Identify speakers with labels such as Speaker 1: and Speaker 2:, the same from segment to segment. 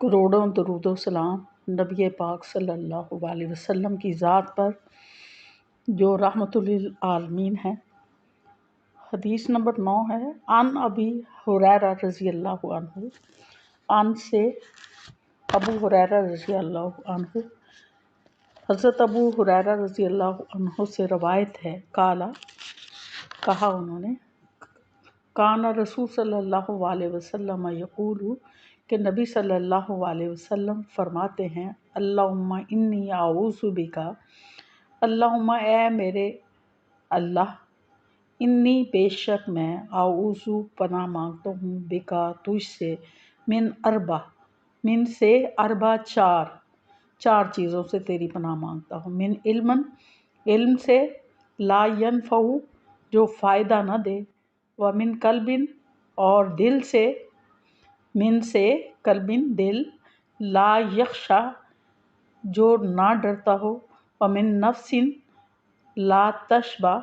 Speaker 1: کروڑوں درود و سلام نبی پاک صلی اللہ علیہ وسلم کی ذات پر جو رحمت للعالمین ہے۔ حدیث نمبر 9 ہے، عن ابی ہریرہ رضی اللہ عنہ، عن سے ابو ہریرہ رضی اللہ عنہ، حضرت ابو ہریرہ رضی اللہ عنہ سے روایت ہے، کہا انہوں نے، کان رسول صلی اللہ علیہ وسلم یقول، کہ نبی صلی اللہ علیہ وسلم فرماتے ہیں، اللہم انی اعوذ بک، اللہم اے میرے اللہ، انی بے شک میں، اعوذ پناہ مانگتا ہوں، بکا تجھ سے، من سے اربع چار چیزوں سے تیری پناہ مانگتا ہوں، من علم سے، لا ینفع جو فائدہ نہ دے، ومن قلب اور دل سے، من سے قلب دل، لا یخشا جو نہ ڈرتا ہو، ومن نفس لا تشبع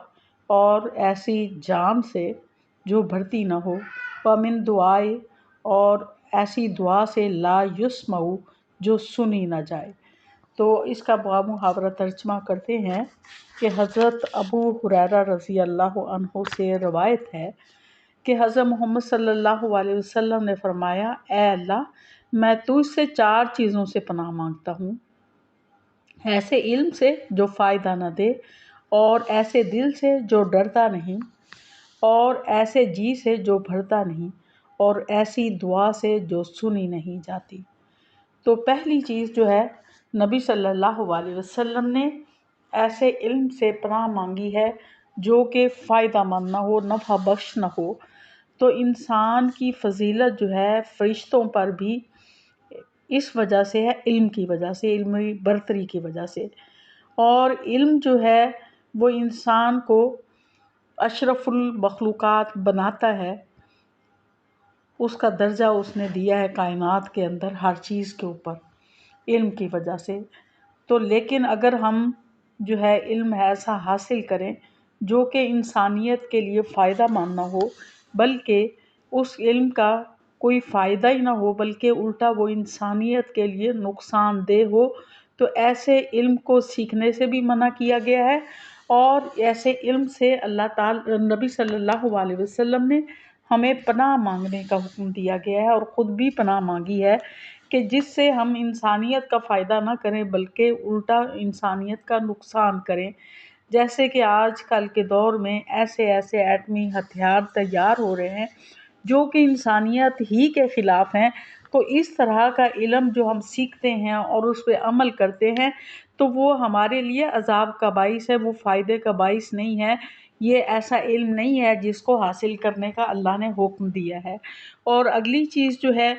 Speaker 1: اور ایسی جان سے جو بھرتی نہ ہو، ومن دعائے اور ایسی دعا سے، لا یسمع جو سنی نہ جائے۔ تو اس کا محاورہ ترجمہ کرتے ہیں کہ حضرت ابو ہریرہ رضی اللہ عنہ سے روایت ہے کہ حضرت محمد صلی اللہ علیہ وسلم نے فرمایا، اے اللہ، میں تجھ سے 4 چیزوں سے پناہ مانگتا ہوں، ایسے علم سے جو فائدہ نہ دے، اور ایسے دل سے جو ڈرتا نہیں، اور ایسے جی سے جو بھرتا نہیں، اور ایسی دعا سے جو سنی نہیں جاتی۔ تو پہلی چیز جو ہے، نبی صلی اللہ علیہ وسلم نے ایسے علم سے پناہ مانگی ہے جو کہ فائدہ مند نہ ہو، نفع بخش نہ ہو۔ تو انسان کی فضیلت جو ہے فرشتوں پر بھی اس وجہ سے ہے، علم کی وجہ سے، علمی برتری کی وجہ سے۔ اور علم جو ہے وہ انسان کو اشرف المخلوقات بناتا ہے، اس کا درجہ اس نے دیا ہے کائنات کے اندر ہر چیز کے اوپر علم کی وجہ سے۔ تو لیکن اگر ہم جو ہے علم ایسا حاصل کریں جو کہ انسانیت کے لیے فائدہ مند نہ ہو، بلکہ اس علم کا کوئی فائدہ ہی نہ ہو، بلکہ الٹا وہ انسانیت کے لیے نقصان دہ ہو، تو ایسے علم کو سیکھنے سے بھی منع کیا گیا ہے۔ اور ایسے علم سے اللہ تعالی، نبی صلی اللہ علیہ وسلم نے ہمیں پناہ مانگنے کا حکم دیا گیا ہے، اور خود بھی پناہ مانگی ہے کہ جس سے ہم انسانیت کا فائدہ نہ کریں بلکہ الٹا انسانیت کا نقصان کریں۔ جیسے کہ آج کل کے دور میں ایسے ایٹمی ہتھیار تیار ہو رہے ہیں جو کہ انسانیت ہی کے خلاف ہیں۔ تو اس طرح کا علم جو ہم سیکھتے ہیں اور اس پہ عمل کرتے ہیں تو وہ ہمارے لیے عذاب کا باعث ہے، وہ فائدے کا باعث نہیں ہے۔ یہ ایسا علم نہیں ہے جس کو حاصل کرنے کا اللہ نے حکم دیا ہے۔ اور اگلی چیز جو ہے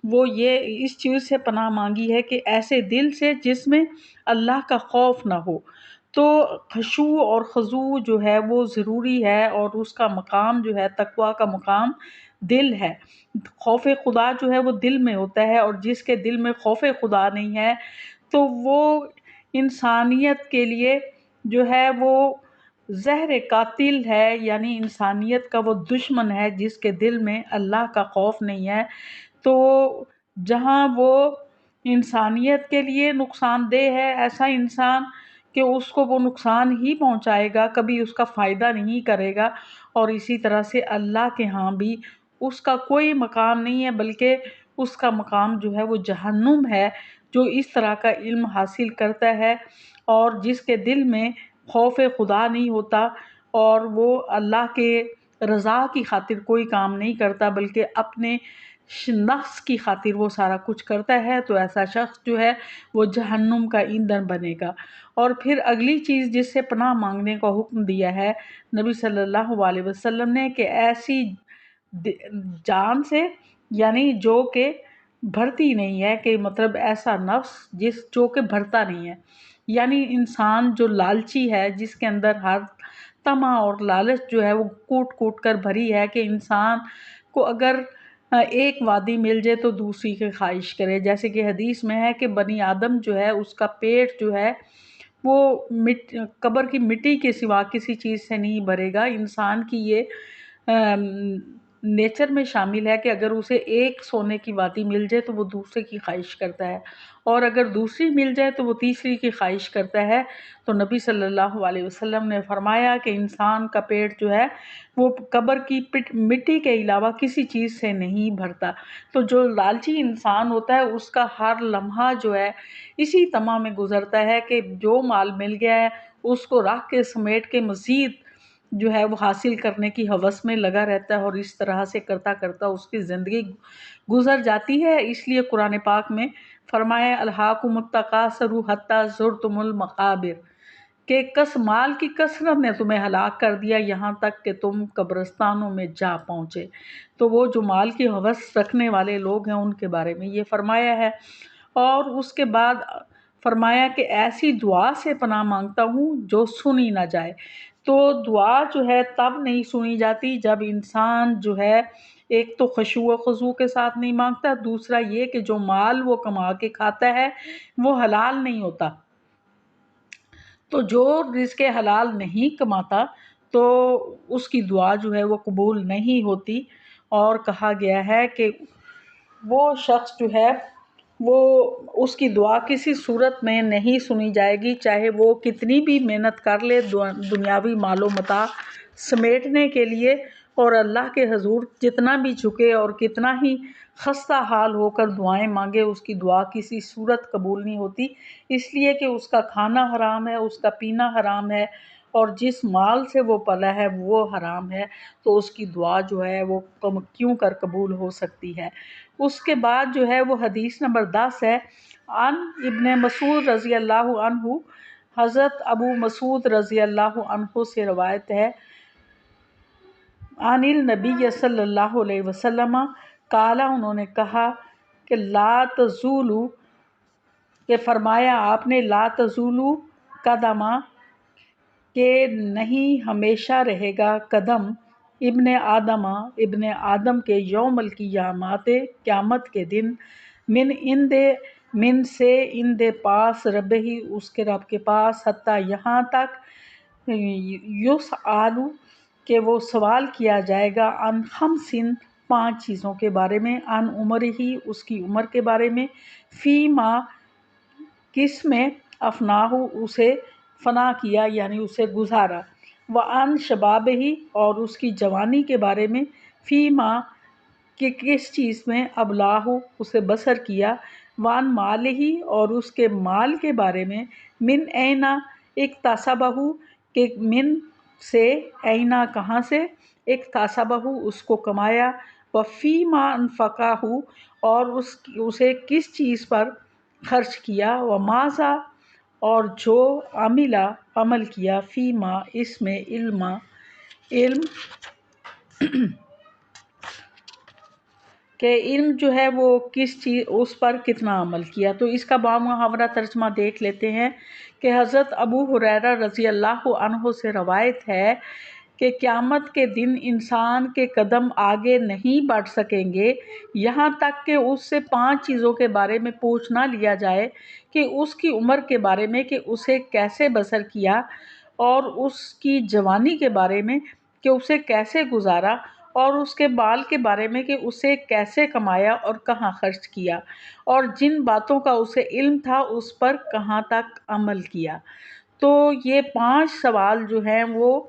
Speaker 1: وہ یہ اس چیز سے پناہ مانگی ہے کہ ایسے دل سے جس میں اللہ کا خوف نہ ہو۔ تو خشوع اور خضوع جو ہے وہ ضروری ہے، اور اس کا مقام جو ہے، تقویٰ کا مقام دل ہے۔ خوف خدا جو ہے وہ دل میں ہوتا ہے، اور جس کے دل میں خوف خدا نہیں ہے تو وہ انسانیت کے لیے جو ہے وہ زہر قاتل ہے، یعنی انسانیت کا وہ دشمن ہے جس کے دل میں اللہ کا خوف نہیں ہے۔ تو جہاں وہ انسانیت کے لیے نقصان دہ ہے، ایسا انسان کہ اس کو وہ نقصان ہی پہنچائے گا، کبھی اس کا فائدہ نہیں کرے گا۔ اور اسی طرح سے اللہ کے ہاں بھی اس کا کوئی مقام نہیں ہے، بلکہ اس کا مقام جو ہے وہ جہنم ہے، جو اس طرح کا علم حاصل کرتا ہے اور جس کے دل میں خوف خدا نہیں ہوتا، اور وہ اللہ کے رضا کی خاطر کوئی کام نہیں کرتا بلکہ اپنے نفس کی خاطر وہ سارا کچھ کرتا ہے، تو ایسا شخص جو ہے وہ جہنم کا ایندھن بنے گا۔ اور پھر اگلی چیز جس سے پناہ مانگنے کا حکم دیا ہے نبی صلی اللہ علیہ وسلم نے، کہ ایسی جان سے، یعنی جو کہ بھرتی نہیں ہے، کہ مطلب ایسا نفس جو کہ بھرتا نہیں ہے، یعنی انسان جو لالچی ہے، جس کے اندر ہر طمع اور لالچ جو ہے وہ کوٹ کوٹ کر بھری ہے، کہ انسان کو اگر ایک وادی مل جائے تو دوسری کی خواہش کرے۔ جیسے کہ حدیث میں ہے کہ بنی آدم جو ہے اس کا پیٹ جو ہے وہ قبر کی مٹی کے سوا کسی چیز سے نہیں بھرے گا۔ انسان کی یہ نیچر میں شامل ہے کہ اگر اسے ایک سونے کی وادی مل جائے تو وہ دوسرے کی خواہش کرتا ہے، اور اگر دوسری مل جائے تو وہ تیسری کی خواہش کرتا ہے۔ تو نبی صلی اللہ علیہ وسلم نے فرمایا کہ انسان کا پیٹ جو ہے وہ قبر کی مٹی کے علاوہ کسی چیز سے نہیں بھرتا۔ تو جو لالچی انسان ہوتا ہے اس کا ہر لمحہ جو ہے اسی تما میں گزرتا ہے کہ جو مال مل گیا ہے اس کو رکھ کے سمیٹ کے مزید جو ہے وہ حاصل کرنے کی ہوس میں لگا رہتا ہے، اور اس طرح سے کرتا کرتا اس کی زندگی گزر جاتی ہے۔ اس لیے قرآن پاک میں فرمایا الہاکم التکاثر حتی زرتم المقابر، کہ مال کی کثرت نے تمہیں ہلاک کر دیا یہاں تک کہ تم قبرستانوں میں جا پہنچے۔ تو وہ جو مال کی ہوس رکھنے والے لوگ ہیں ان کے بارے میں یہ فرمایا ہے۔ اور اس کے بعد فرمایا کہ ایسی دعا سے پناہ مانگتا ہوں جو سنی نہ جائے۔ تو دعا جو ہے تب نہیں سنی جاتی جب انسان جو ہے ایک تو خشوع و خضوع کے ساتھ نہیں مانگتا، دوسرا یہ کہ جو مال وہ کما کے کھاتا ہے وہ حلال نہیں ہوتا۔ تو جو رزق حلال نہیں کماتا تو اس کی دعا جو ہے وہ قبول نہیں ہوتی، اور کہا گیا ہے کہ وہ شخص جو ہے وہ اس کی دعا کسی صورت میں نہیں سنی جائے گی، چاہے وہ کتنی بھی محنت کر لے دنیاوی مال و متاع سمیٹنے کے لیے، اور اللہ کے حضور جتنا بھی جھکے اور کتنا ہی خستہ حال ہو کر دعائیں مانگے اس کی دعا کسی صورت قبول نہیں ہوتی، اس لیے کہ اس کا کھانا حرام ہے، اس کا پینا حرام ہے، اور جس مال سے وہ پلا ہے وہ حرام ہے، تو اس کی دعا جو ہے وہ کیوں کر قبول ہو سکتی ہے۔ اس کے بعد جو ہے وہ حدیث نمبر 10 ہے، عن ابن مسعود رضی اللہ عنہ، حضرت ابو مسعود رضی اللہ عنہ سے روایت ہے، عن النبی صلی اللہ علیہ وسلم قال، انہوں نے کہا کہ لا تزولو، کہ فرمایا آپ نے لا تزولو قدما، کہ نہیں ہمیشہ رہے گا قدم ابن آدم کے یوم القیامت، قیامت کے دن، من سے ان دے پاس رب ہی، اس کے رب کے پاس، حتیٰ یہاں تک یسأل، کہ وہ سوال کیا جائے گا، عن خمسن، 5 چیزوں کے بارے میں، عن عمر ہی، اس کی عمر کے بارے میں، فی ما، کس میں، افناہ، اسے فنا کیا یعنی اسے گزارا، وعن شباب ہی، اور اس کی جوانی کے بارے میں، فی ما، کہ کس چیز میں، ابلاہ، اسے بسر کیا، وعن مال ہی، اور اس کے مال کے بارے میں، من اینا اکتسبہ، کہ من سے، اینا کہاں سے، اکتسبہ، اس کو کمایا، وفی ما انفقہ، اور اسے کس چیز پر خرچ کیا، وماذا، اور جو عمل کیا، فی ما، اس میں، علم کہ علم جو ہے وہ کس چیز، اس پر کتنا عمل کیا۔ تو اس کا بامحاورہ ترجمہ دیکھ لیتے ہیں کہ حضرت ابو ہریرہ رضی اللہ عنہ سے روایت ہے کہ قیامت کے دن انسان کے قدم آگے نہیں بڑھ سکیں گے یہاں تک کہ اس سے 5 چیزوں کے بارے میں پوچھ نہ لیا جائے، کہ اس کی عمر کے بارے میں کہ اسے کیسے بسر کیا، اور اس کی جوانی کے بارے میں کہ اسے کیسے گزارا، اور اس کے بال کے بارے میں کہ اسے کیسے کمایا اور کہاں خرچ کیا، اور جن باتوں کا اسے علم تھا اس پر کہاں تک عمل کیا۔ تو یہ 5 سوال جو ہیں وہ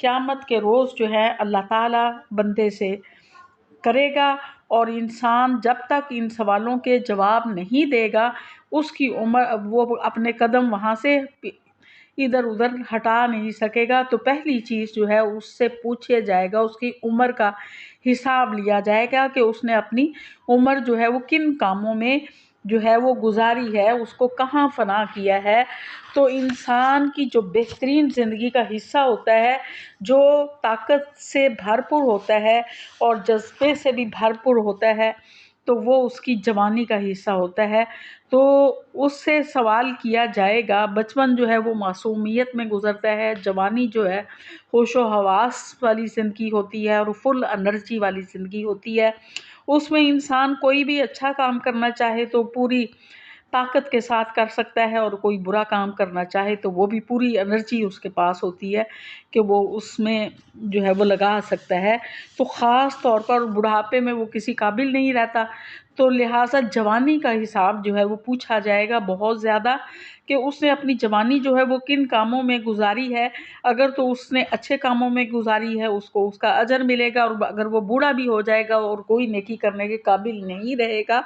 Speaker 1: قیامت کے روز جو ہے اللہ تعالیٰ بندے سے کرے گا، اور انسان جب تک ان سوالوں کے جواب نہیں دے گا اس کی عمر، وہ اپنے قدم وہاں سے ادھر ادھر ہٹا نہیں سکے گا۔ تو پہلی چیز جو ہے اس سے پوچھا جائے گا، اس کی عمر کا حساب لیا جائے گا کہ اس نے اپنی عمر جو ہے وہ کن کاموں میں جو ہے وہ گزاری ہے، اس کو کہاں فنا کیا ہے۔ تو انسان کی جو بہترین زندگی کا حصہ ہوتا ہے، جو طاقت سے بھرپور ہوتا ہے اور جذبے سے بھی بھرپور ہوتا ہے، تو وہ اس کی جوانی کا حصہ ہوتا ہے۔ تو اس سے سوال کیا جائے گا۔ بچپن جو ہے وہ معصومیت میں گزرتا ہے، جوانی جو ہے ہوش و حواس والی زندگی ہوتی ہے اور فل انرجی والی زندگی ہوتی ہے۔ اس میں انسان کوئی بھی اچھا کام کرنا چاہے تو پوری طاقت کے ساتھ کر سکتا ہے، اور کوئی برا کام کرنا چاہے تو وہ بھی پوری انرجی اس کے پاس ہوتی ہے کہ وہ اس میں جو ہے وہ لگا سکتا ہے۔ تو خاص طور پر بڑھاپے میں وہ کسی قابل نہیں رہتا، تو لہٰذا جوانی کا حساب جو ہے وہ پوچھا جائے گا بہت زیادہ، کہ اس نے اپنی جوانی جو ہے وہ کن کاموں میں گزاری ہے۔ اگر تو اس نے اچھے کاموں میں گزاری ہے، اس کو اس کا اجر ملے گا، اور اگر وہ بوڑھا بھی ہو جائے گا اور کوئی نیکی کرنے کے قابل نہیں رہے گا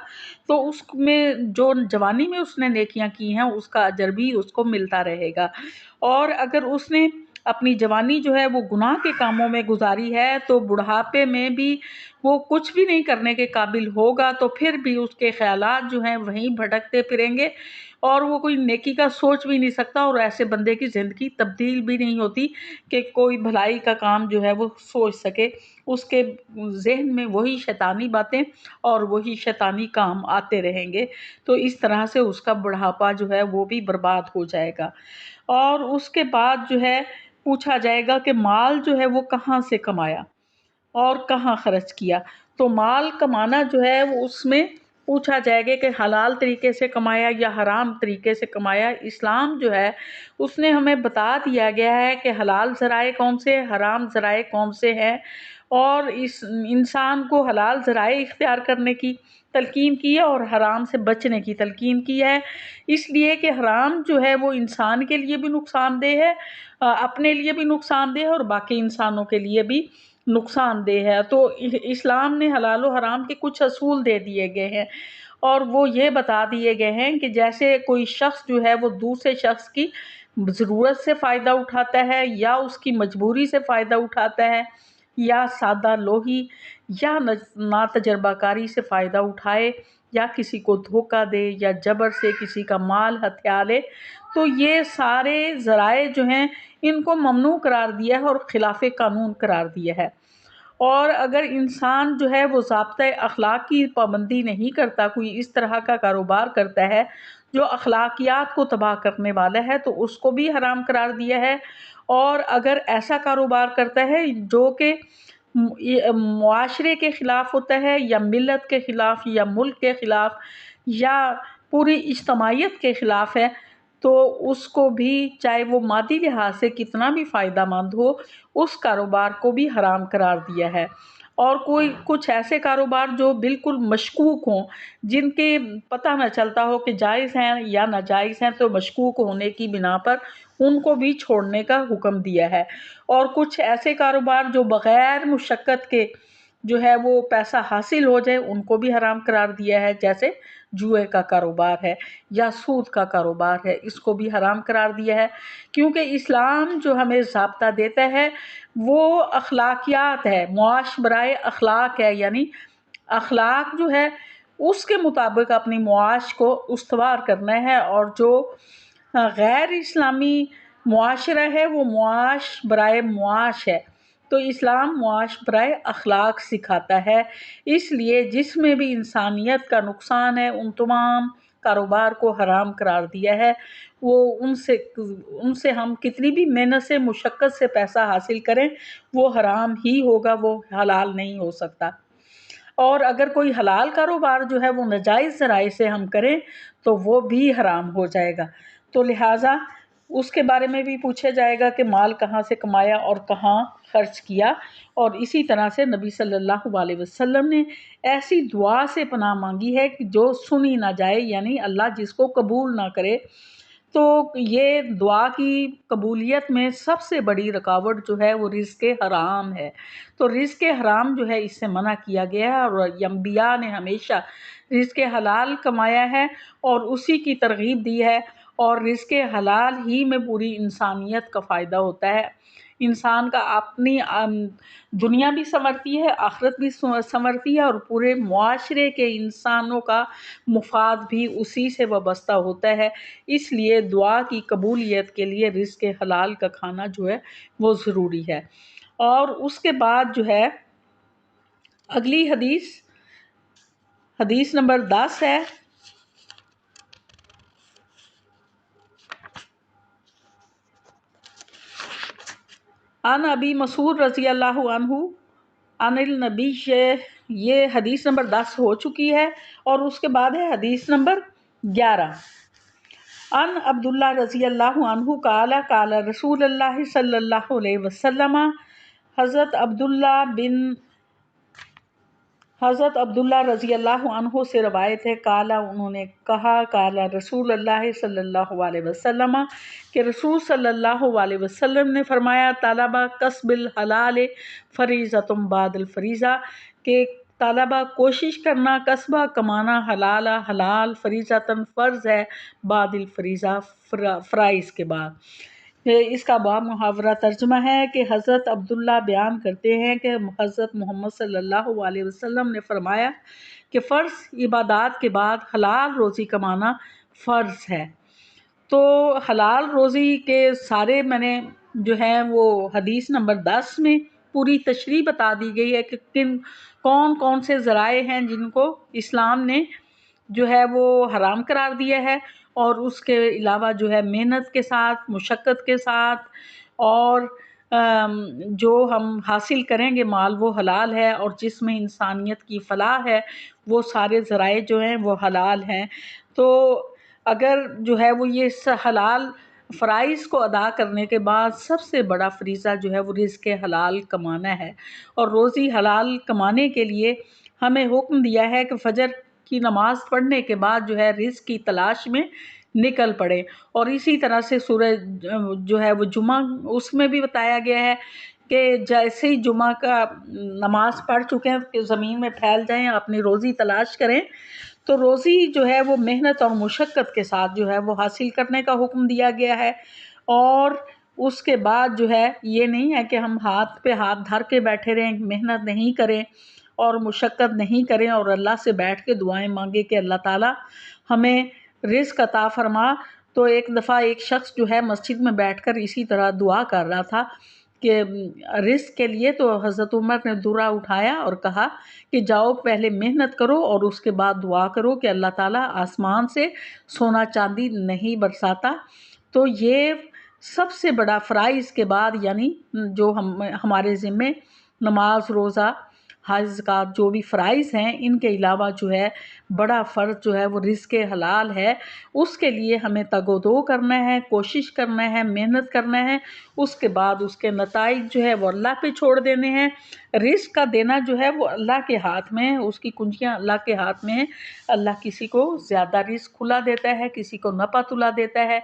Speaker 1: تو اس میں جو جوانی میں اس نے نیکیاں کی ہیں اس کا اجر بھی اس کو ملتا رہے گا۔ اور اگر اس نے اپنی جوانی جو ہے وہ گناہ کے کاموں میں گزاری ہے تو بڑھاپے میں بھی وہ کچھ بھی نہیں کرنے کے قابل ہوگا، تو پھر بھی اس کے خیالات جو ہیں وہیں بھٹکتے پھریں گے، اور وہ کوئی نیکی کا سوچ بھی نہیں سکتا، اور ایسے بندے کی زندگی تبدیل بھی نہیں ہوتی کہ کوئی بھلائی کا کام جو ہے وہ سوچ سکے۔ اس کے ذہن میں وہی شیطانی باتیں اور وہی شیطانی کام آتے رہیں گے، تو اس طرح سے اس کا بڑھاپا جو ہے وہ بھی برباد ہو جائے گا۔ اور اس کے بعد جو ہے پوچھا جائے گا کہ مال جو ہے وہ کہاں سے کمایا اور کہاں خرچ کیا۔ تو مال کمانا جو ہے وہ اس میں پوچھا جائے گا کہ حلال طریقے سے کمایا یا حرام طریقے سے کمایا۔ اسلام جو ہے اس نے ہمیں بتا دیا گیا ہے کہ حلال ذرائع کون سے، حرام ذرائع کون سے ہیں، اور اس انسان کو حلال ذرائع اختیار کرنے کی تلقین کی ہے اور حرام سے بچنے کی تلقین کی ہے، اس لیے کہ حرام جو ہے وہ انسان کے لیے بھی نقصان دہ ہے، اپنے لیے بھی نقصان دہ ہے اور باقی انسانوں کے لیے بھی نقصان دہ ہے۔ تو اسلام نے حلال و حرام کے کچھ اصول دے دیے گئے ہیں، اور وہ یہ بتا دیے گئے ہیں کہ جیسے کوئی شخص جو ہے وہ دوسرے شخص کی ضرورت سے فائدہ اٹھاتا ہے یا اس کی مجبوری سے فائدہ اٹھاتا ہے، یا سادہ لوہی یا ناتجربہ کاری سے فائدہ اٹھائے، یا کسی کو دھوکہ دے یا جبر سے کسی کا مال ہتھیا لے، تو یہ سارے ذرائع جو ہیں ان کو ممنوع قرار دیا ہے اور خلاف قانون قرار دیا ہے۔ اور اگر انسان جو ہے وہ ضابطۂ اخلاق کی پابندی نہیں کرتا، کوئی اس طرح کا کاروبار کرتا ہے جو اخلاقیات کو تباہ کرنے والا ہے، تو اس کو بھی حرام قرار دیا ہے۔ اور اگر ایسا کاروبار کرتا ہے جو کہ معاشرے کے خلاف ہوتا ہے یا ملت کے خلاف یا ملک کے خلاف یا پوری اجتماعیت کے خلاف ہے، تو اس کو بھی چاہے وہ مادی لحاظ سے کتنا بھی فائدہ مند ہو، اس کاروبار کو بھی حرام قرار دیا ہے۔ اور کوئی کچھ ایسے کاروبار جو بالکل مشکوک ہوں، جن کے پتہ نہ چلتا ہو کہ جائز ہیں یا ناجائز ہیں، تو مشکوک ہونے کی بنا پر ان کو بھی چھوڑنے کا حکم دیا ہے۔ اور کچھ ایسے کاروبار جو بغیر مشقت کے جو ہے وہ پیسہ حاصل ہو جائے، ان کو بھی حرام قرار دیا ہے، جیسے جوئے کا کاروبار ہے یا سود کا کاروبار ہے، اس کو بھی حرام قرار دیا ہے۔ کیونکہ اسلام جو ہمیں ضابطہ دیتا ہے وہ اخلاقیات ہے، معاش برائے اخلاق ہے، یعنی اخلاق جو ہے اس کے مطابق اپنی معاش کو استوار کرنا ہے، اور جو غیر اسلامی معاشرہ ہے وہ معاش برائے معاش ہے، تو اسلام معاش برائے اخلاق سکھاتا ہے۔ اس لیے جس میں بھی انسانیت کا نقصان ہے ان تمام کاروبار کو حرام قرار دیا ہے۔ وہ ان سے ہم کتنی بھی محنت سے مشقت سے پیسہ حاصل کریں، وہ حرام ہی ہوگا، وہ حلال نہیں ہو سکتا۔ اور اگر کوئی حلال کاروبار جو ہے وہ ناجائز ذرائع سے ہم کریں تو وہ بھی حرام ہو جائے گا۔ تو لہٰذا اس کے بارے میں بھی پوچھا جائے گا کہ مال کہاں سے کمایا اور کہاں خرچ کیا۔ اور اسی طرح سے نبی صلی اللہ علیہ وسلم نے ایسی دعا سے پناہ مانگی ہے کہ جو سنی نہ جائے، یعنی اللہ جس کو قبول نہ کرے۔ تو یہ دعا کی قبولیت میں سب سے بڑی رکاوٹ جو ہے وہ رزق حرام ہے۔ تو رزق حرام جو ہے اس سے منع کیا گیا ہے، اور انبیاء نے ہمیشہ رزق حلال کمایا ہے اور اسی کی ترغیب دی ہے، اور رزق حلال ہی میں پوری انسانیت کا فائدہ ہوتا ہے۔ انسان کا اپنی دنیا بھی سنورتی ہے، آخرت بھی سنورتی ہے، اور پورے معاشرے کے انسانوں کا مفاد بھی اسی سے وابستہ ہوتا ہے۔ اس لیے دعا کی قبولیت کے لیے رزق حلال کا کھانا جو ہے وہ ضروری ہے۔ اور اس کے بعد جو ہے اگلی حدیث نمبر 10 ہے۔ عن ابی مسعود رضی اللہ عنہ عن النبی، یہ حدیث نمبر 10 ہو چکی ہے، اور اس کے بعد ہے حدیث نمبر 11 ان عبداللہ رضی اللہ عنہ قال قال رسول اللہ صلی اللہ علیہ وسلم، حضرت عبداللہ رضی اللہ عنہ سے روایت ہے، قالا انہوں نے کہا، قالا رسول اللہ صلی اللہ علیہ وسلم کہ رسول صلی اللہ علیہ وسلم نے فرمایا، طلبہ کسب الحلال فریضۃ بعد الفریضہ، کہ طلبہ کوشش کرنا، قصبہ کمانا، حلال فریضۃ فرض ہے، بعد الفریضہ فرائض کے بعد۔ اس کا باب محاورہ ترجمہ ہے کہ حضرت عبداللہ بیان کرتے ہیں کہ حضرت محمد صلی اللہ علیہ وسلم نے فرمایا کہ فرض عبادات کے بعد حلال روزی کمانا فرض ہے۔ تو حلال روزی کے سارے میں نے جو ہے وہ حدیث نمبر 10 میں پوری تشریح بتا دی گئی ہے کہ کون کون سے ذرائع ہیں جن کو اسلام نے جو ہے وہ حرام قرار دیا ہے، اور اس کے علاوہ جو ہے محنت کے ساتھ، مشقت کے ساتھ، اور جو ہم حاصل کریں گے مال وہ حلال ہے، اور جس میں انسانیت کی فلاح ہے وہ سارے ذرائع جو ہیں وہ حلال ہیں۔ تو اگر جو ہے وہ یہ حلال فرائض کو ادا کرنے کے بعد سب سے بڑا فریضہ جو ہے وہ رزق حلال کمانا ہے، اور روزی حلال کمانے کے لیے ہمیں حکم دیا ہے کہ فجر کی نماز پڑھنے کے بعد جو ہے رزق کی تلاش میں نکل پڑے، اور اسی طرح سے سورہ جو ہے وہ جمعہ، اس میں بھی بتایا گیا ہے کہ جیسے ہی جمعہ کا نماز پڑھ چکے ہیں کہ زمین میں پھیل جائیں، اپنی روزی تلاش کریں۔ تو روزی جو ہے وہ محنت اور مشقت کے ساتھ جو ہے وہ حاصل کرنے کا حکم دیا گیا ہے، اور اس کے بعد جو ہے یہ نہیں ہے کہ ہم ہاتھ پہ ہاتھ دھر کے بیٹھے رہیں، محنت نہیں کریں اور مشقت نہیں کریں اور اللہ سے بیٹھ کے دعائیں مانگے کہ اللہ تعالیٰ ہمیں رزق عطا فرما۔ تو ایک دفعہ ایک شخص جو ہے مسجد میں بیٹھ کر اسی طرح دعا کر رہا تھا کہ رزق کے لیے، تو حضرت عمر نے درہ اٹھایا اور کہا کہ جاؤ پہلے محنت کرو اور اس کے بعد دعا کرو کہ اللہ تعالیٰ آسمان سے سونا چاندی نہیں برساتا۔ تو یہ سب سے بڑا فرائض کے بعد، یعنی جو ہمارے ذمے نماز، روزہ، حج، زکوٰۃ، جو بھی فرائض ہیں، ان کے علاوہ جو ہے بڑا فرض جو ہے وہ رزق حلال ہے۔ اس کے لیے ہمیں تگ و دو کرنا ہے، کوشش کرنا ہے، محنت کرنا ہے، اس کے بعد اس کے نتائج جو ہے وہ اللہ پہ چھوڑ دینے ہیں۔ رزق کا دینا جو ہے وہ اللہ کے ہاتھ میں ہے، اس کی کنجیاں اللہ کے ہاتھ میں ہیں۔ اللہ کسی کو زیادہ رزق کھلا دیتا ہے، کسی کو نپا تلا دیتا ہے۔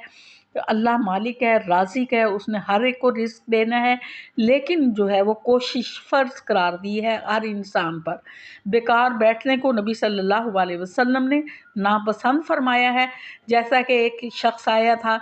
Speaker 1: اللہ مالک ہے، رازق ہے، اس نے ہر ایک کو رزق دینا ہے، لیکن جو ہے وہ کوشش فرض قرار دی ہے ہر انسان پر۔ بیکار بیٹھنے کو نبی صلی اللہ علیہ وسلم نے ناپسند فرمایا ہے۔ جیسا کہ ایک شخص آیا تھا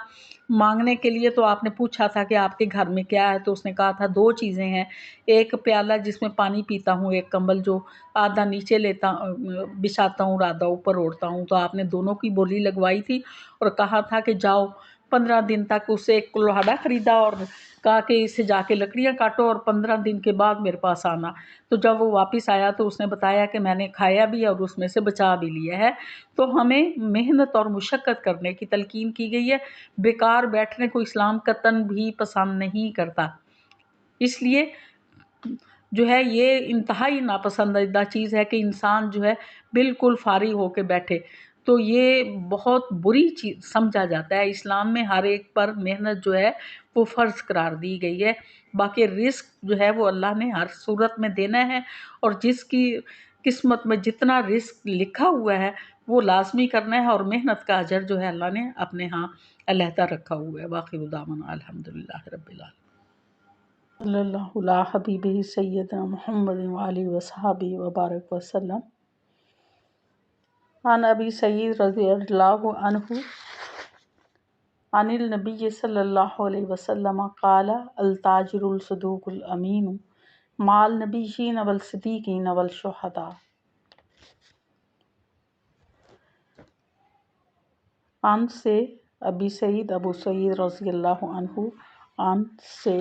Speaker 1: مانگنے کے لیے، تو آپ نے پوچھا تھا کہ آپ کے گھر میں کیا ہے، تو اس نے کہا تھا 2 چیزیں ہیں، ایک پیالہ جس میں پانی پیتا ہوں، ایک کمبل جو آدھا نیچے بچھاتا ہوں اور آدھا اوپر اوڑھتا ہوں۔ تو آپ نے دونوں کی بولی لگوائی تھی اور کہا تھا کہ جاؤ 15 دن تک اسے ایک کلہاڑا خریدا اور کہا کہ اسے جا کے لکڑیاں کاٹو اور 15 دن کے بعد میرے پاس آنا۔ تو جب وہ واپس آیا تو اس نے بتایا کہ میں نے کھایا بھی اور اس میں سے بچا بھی لیا ہے۔ تو ہمیں محنت اور مشقت کرنے کی تلقین کی گئی ہے، بیکار بیٹھنے کو اسلام قطعاً بھی پسند نہیں کرتا۔ اس لیے جو ہے یہ انتہائی ناپسندیدہ چیز ہے کہ انسان جو ہے بالکل فارغ ہو کے بیٹھے، تو یہ بہت بری چیز سمجھا جاتا ہے۔ اسلام میں ہر ایک پر محنت جو ہے وہ فرض قرار دی گئی ہے، باقی رزق جو ہے وہ اللہ نے ہر صورت میں دینا ہے، اور جس کی قسمت میں جتنا رزق لکھا ہوا ہے وہ لازمی کرنا ہے، اور محنت کا اجر جو ہے اللہ نے اپنے ہاں علیحدہ رکھا ہوا ہے۔ باقی دعوانا الحمدللہ رب العالمین، صلی اللہ علی حبیبہ سیدنا محمد وآلہ وصحبہ وبارک وسلم۔ عن ابی سعید رضی اللہ عنہ عن النبی صلی اللہ علیہ وسلم قال التاجر الصدوق الامین مع النبیین والصدیقین والشہداء۔ عن سے ابو سعید رضی اللہ عنہ، عن سے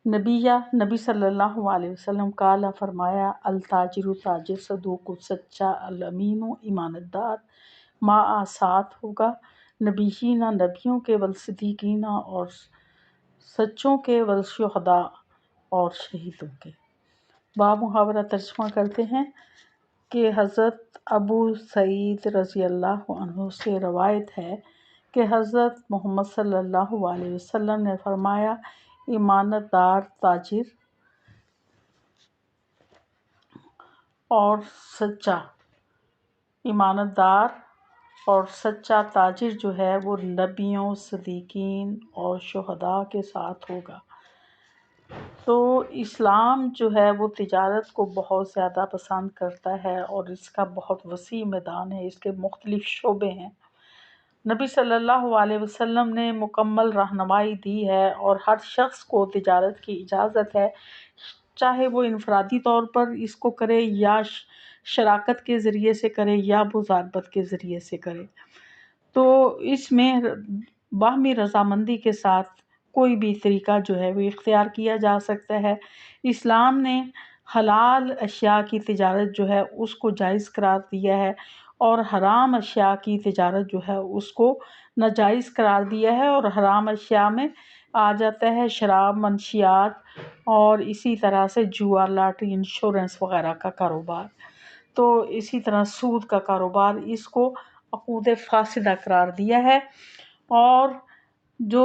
Speaker 1: نبی صلی اللہ علیہ وسلم قال فرمایا، التاجر تاجر، صدوق سچا، الامین ایمانتدار، مع ساتھ ہوگا، نبیین نبیوں کے، والصدیقین اور سچوں کے، والشہداء اور شہیدوں کے۔ باب محاورہ ترجمہ کرتے ہیں کہ حضرت ابو سعید رضی اللہ عنہ سے روایت ہے کہ حضرت محمد صلی اللہ علیہ وسلم نے فرمایا، ایمانت دار تاجر اور سچا ایمانت دار اور سچا تاجر جو ہے وہ نبیوں، صدیقین اور شہداء کے ساتھ ہوگا۔ تو اسلام جو ہے وہ تجارت کو بہت زیادہ پسند کرتا ہے اور اس کا بہت وسیع میدان ہے، اس کے مختلف شعبے ہیں۔ نبی صلی اللہ علیہ وسلم نے مکمل رہنمائی دی ہے اور ہر شخص کو تجارت کی اجازت ہے، چاہے وہ انفرادی طور پر اس کو کرے یا شراکت کے ذریعے سے کرے یا مضاربت کے ذریعے سے کرے۔ تو اس میں باہمی رضامندی کے ساتھ کوئی بھی طریقہ جو ہے وہ اختیار کیا جا سکتا ہے۔ اسلام نے حلال اشیاء کی تجارت جو ہے اس کو جائز قرار دیا ہے اور حرام اشیاء کی تجارت جو ہے اس کو ناجائز قرار دیا ہے، اور حرام اشیاء میں آ جاتا ہے شراب، منشیات اور اسی طرح سے جوا، لاٹری، انشورنس وغیرہ کا کاروبار۔ تو اسی طرح سود کا کاروبار، اس کو عقود فاسدہ قرار دیا ہے۔ اور جو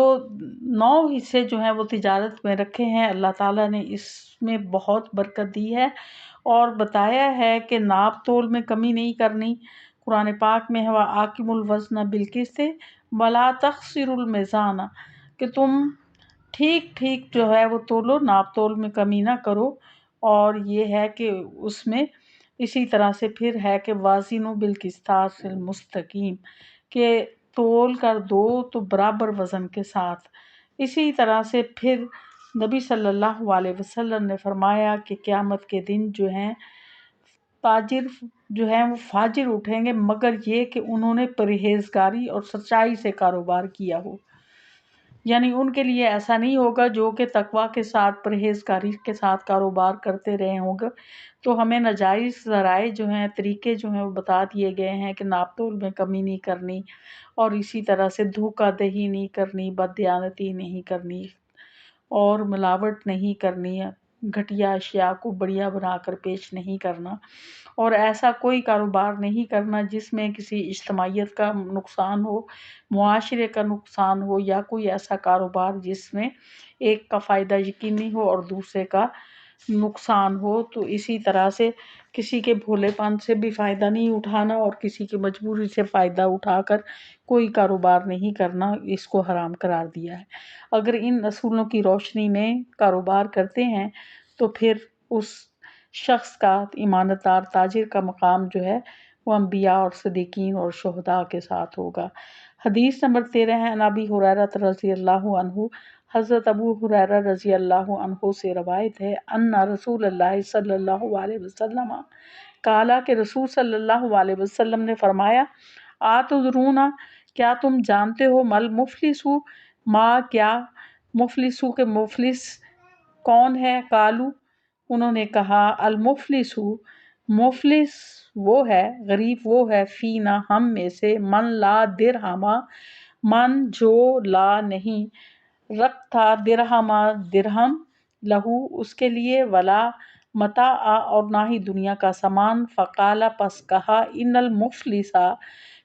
Speaker 1: 9 حصے جو ہیں وہ تجارت میں رکھے ہیں، اللہ تعالیٰ نے اس میں بہت برکت دی ہے اور بتایا ہے کہ ناپ تول میں کمی نہیں کرنی۔ قرآن پاک میں ہے وَأَقِیمُوا الْوَزْنَ بِالْقِسْطِ وَلَا تَخْسِرُوا الْمِیزَانَ، کہ تم ٹھیک ٹھیک جو ہے وہ تولو، ناپ تول میں کمی نہ کرو۔ اور یہ ہے کہ اس میں اسی طرح سے پھر ہے کہ وازنوا بالقسطاس المستقیم، کہ تول کر دو تو برابر وزن کے ساتھ۔ اسی طرح سے پھر نبی صلی اللہ علیہ وسلم نے فرمایا کہ قیامت کے دن جو ہیں تاجر جو ہیں وہ فاجر اٹھیں گے، مگر یہ کہ انہوں نے پرہیزگاری اور سچائی سے کاروبار کیا ہو۔ یعنی ان کے لیے ایسا نہیں ہوگا جو کہ تقویٰ کے ساتھ، پرہیزگاری کے ساتھ کاروبار کرتے رہے ہوں گے۔ تو ہمیں ناجائز ذرائع جو ہیں، طریقے جو ہیں وہ بتا دیے گئے ہیں کہ ناپ تول میں کمی نہیں کرنی، اور اسی طرح سے دھوکہ دہی نہیں کرنی، بددیانتی نہیں کرنی اور ملاوٹ نہیں کرنی، گھٹیا اشیاء کو بڑھیا بنا کر پیش نہیں کرنا، اور ایسا کوئی کاروبار نہیں کرنا جس میں کسی اجتماعیت کا نقصان ہو، معاشرے کا نقصان ہو، یا کوئی ایسا کاروبار جس میں ایک کا فائدہ یقینی ہو اور دوسرے کا نقصان ہو۔ تو اسی طرح سے کسی کے بھولے پن سے بھی فائدہ نہیں اٹھانا اور کسی کی مجبوری سے فائدہ اٹھا کر کوئی کاروبار نہیں کرنا، اس کو حرام قرار دیا ہے۔ اگر ان اصولوں کی روشنی میں کاروبار کرتے ہیں تو پھر اس شخص کا، ایمانت دار تاجر کا مقام جو ہے وہ انبیاء اور صدیقین اور شہداء کے ساتھ ہوگا۔ حدیث نمبر 13 ہے، عن ابی ہریرہ رضی اللہ عنہ، حضرت ابو ہریرہ رضی اللہ عنہ سے روایت ہے، ان رسول اللہ صلی اللہ علیہ وسلم قال، کہ رسول صلی اللہ علیہ وسلم نے فرمایا، آتدرون، کیا تم جانتے ہو، مل مفلس، ما کیا، مفلس کے مفلس کون ہے؟ قالو، انہوں نے کہا، المفلس، مفلس وہ ہے، غریب وہ ہے، فینا ہم میں سے، من لا درہم، من جو لا نہیں رکھتا، درہم درہم، لہو اس کے لیے، ولا متاع اور نہ ہی دنیا کا سامان۔ فقال پس کہا، ان المفلس،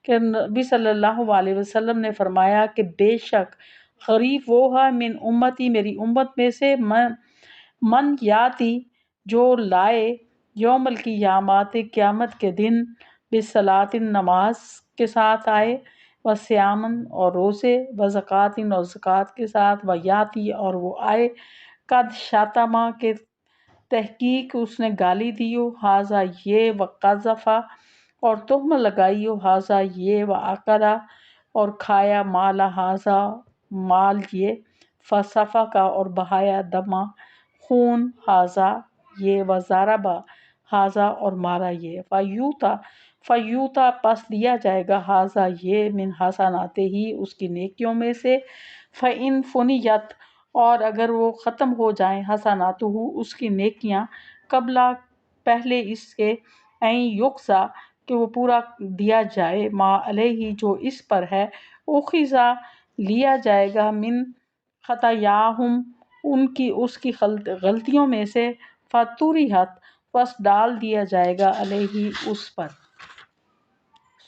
Speaker 1: کہ نبی صلی اللہ علیہ وسلم نے فرمایا کہ بے شک غریب وہ ہے، من امتی میری امت میں سے، من یاتی جو لائے، یوم القیامت قیامت کے دن، بصلاۃ نماز کے ساتھ آئے، وصیامن اور روزے، وزکوٰۃ اور زکوٰۃ کے ساتھ، ویاتی اور وہ آئے، قد شتما کے تحقیق اس نے گالی دیو، ھذا یہ، وقذف اور تہمت لگائی، ھذا یہ، واکلا اور کھایا، مال ھذا مال یہ، فسفک اور بہایا، دما خون، ھذا یہ، وضرب ھذا اور مارا یہ، فیوتا پس دیا جائے گا، ھذا یہ، من حسناتہ اس کی نیکیوں میں سے، فإن فنیت اور اگر وہ ختم ہو جائیں، حسناتہ اس کی نیکیاں، قبل پہلے اس کے، این یقضی کہ وہ پورا دیا جائے، ما علیہ جو اس پر ہے، اخذ لیا جائے گا، من خطایاہم اس کی غلطیوں میں سے، فطرحت بس ڈال دیا جائے گا علیہ اس پر،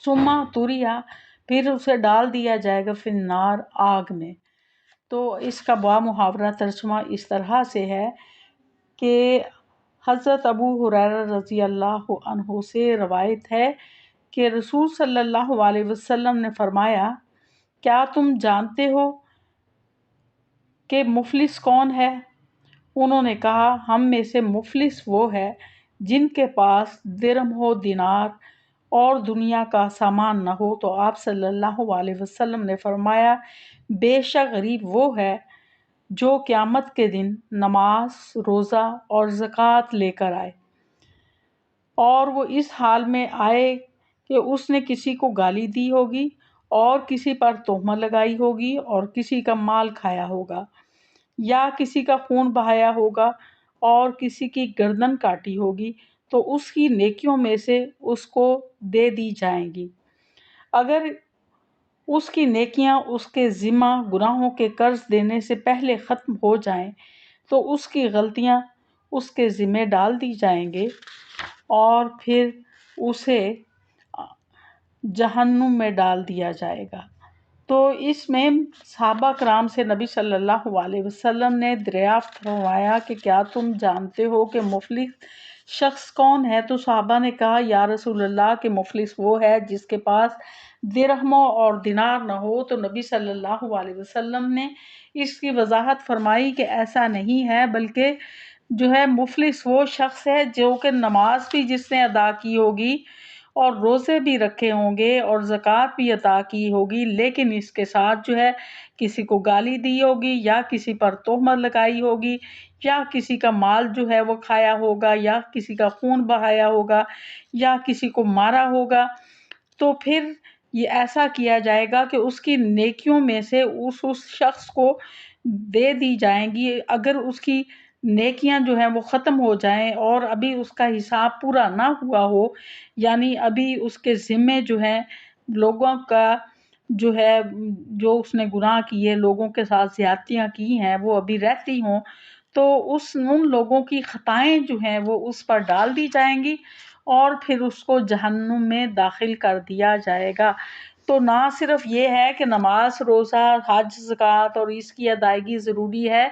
Speaker 1: ثم توریا پھر اسے ڈال دیا جائے گا فی النار آگ میں۔ تو اس کا بامحاورہ ترجمہ اس طرح سے ہے کہ حضرت ابو ہریرہ رضی اللہ عنہ سے روایت ہے کہ رسول صلی اللہ علیہ وسلم نے فرمایا، کیا تم جانتے ہو کہ مفلس کون ہے؟ انہوں نے کہا، ہم میں سے مفلس وہ ہے جن کے پاس درہم ہو، دینار اور دنیا کا سامان نہ ہو۔ تو آپ صلی اللہ علیہ وسلم نے فرمایا، بے شک غریب وہ ہے جو قیامت کے دن نماز، روزہ اور زکوٰۃ لے کر آئے، اور وہ اس حال میں آئے کہ اس نے کسی کو گالی دی ہوگی اور کسی پر تہمت لگائی ہوگی اور کسی کا مال کھایا ہوگا یا کسی کا خون بہایا ہوگا اور کسی کی گردن کاٹی ہوگی، تو اس کی نیکیوں میں سے اس کو دے دی جائیں گی۔ اگر اس کی نیکیاں اس کے ذمہ گناہوں کے قرض دینے سے پہلے ختم ہو جائیں تو اس کی غلطیاں اس کے ذمہ ڈال دی جائیں گے اور پھر اسے جہنم میں ڈال دیا جائے گا۔ تو اس میں صحابہ کرام سے نبی صلی اللہ علیہ وسلم نے دریافت فرمایا کہ کیا تم جانتے ہو کہ مفلس شخص کون ہے؟ تو صحابہ نے کہا، یا رسول اللہ کہ مفلس وہ ہے جس کے پاس درہم اور دینار نہ ہو۔ تو نبی صلی اللہ علیہ وسلم نے اس کی وضاحت فرمائی کہ ایسا نہیں ہے، بلکہ جو ہے مفلس وہ شخص ہے جو کہ نماز بھی جس نے ادا کی ہوگی اور روزے بھی رکھے ہوں گے اور زکوٰۃ بھی عطا کی ہوگی، لیکن اس کے ساتھ جو ہے کسی کو گالی دی ہوگی یا کسی پر تہمت لگائی ہوگی یا کسی کا مال جو ہے وہ کھایا ہوگا یا کسی کا خون بہایا ہوگا یا کسی کو مارا ہوگا، تو پھر یہ ایسا کیا جائے گا کہ اس کی نیکیوں میں سے اس شخص کو دے دی جائیں گی۔ اگر اس کی نیکیاں جو ہیں وہ ختم ہو جائیں اور ابھی اس کا حساب پورا نہ ہوا ہو، یعنی ابھی اس کے ذمے جو ہیں لوگوں کا جو ہے جو اس نے گناہ کیے، لوگوں کے ساتھ زیادتیاں کی ہیں، وہ ابھی رہتی ہوں، تو ان لوگوں کی خطائیں جو ہیں وہ اس پر ڈال دی جائیں گی اور پھر اس کو جہنم میں داخل کر دیا جائے گا۔ تو نہ صرف یہ ہے کہ نماز، روزہ، حج، زکوٰۃ اور اس کی ادائیگی ضروری ہے،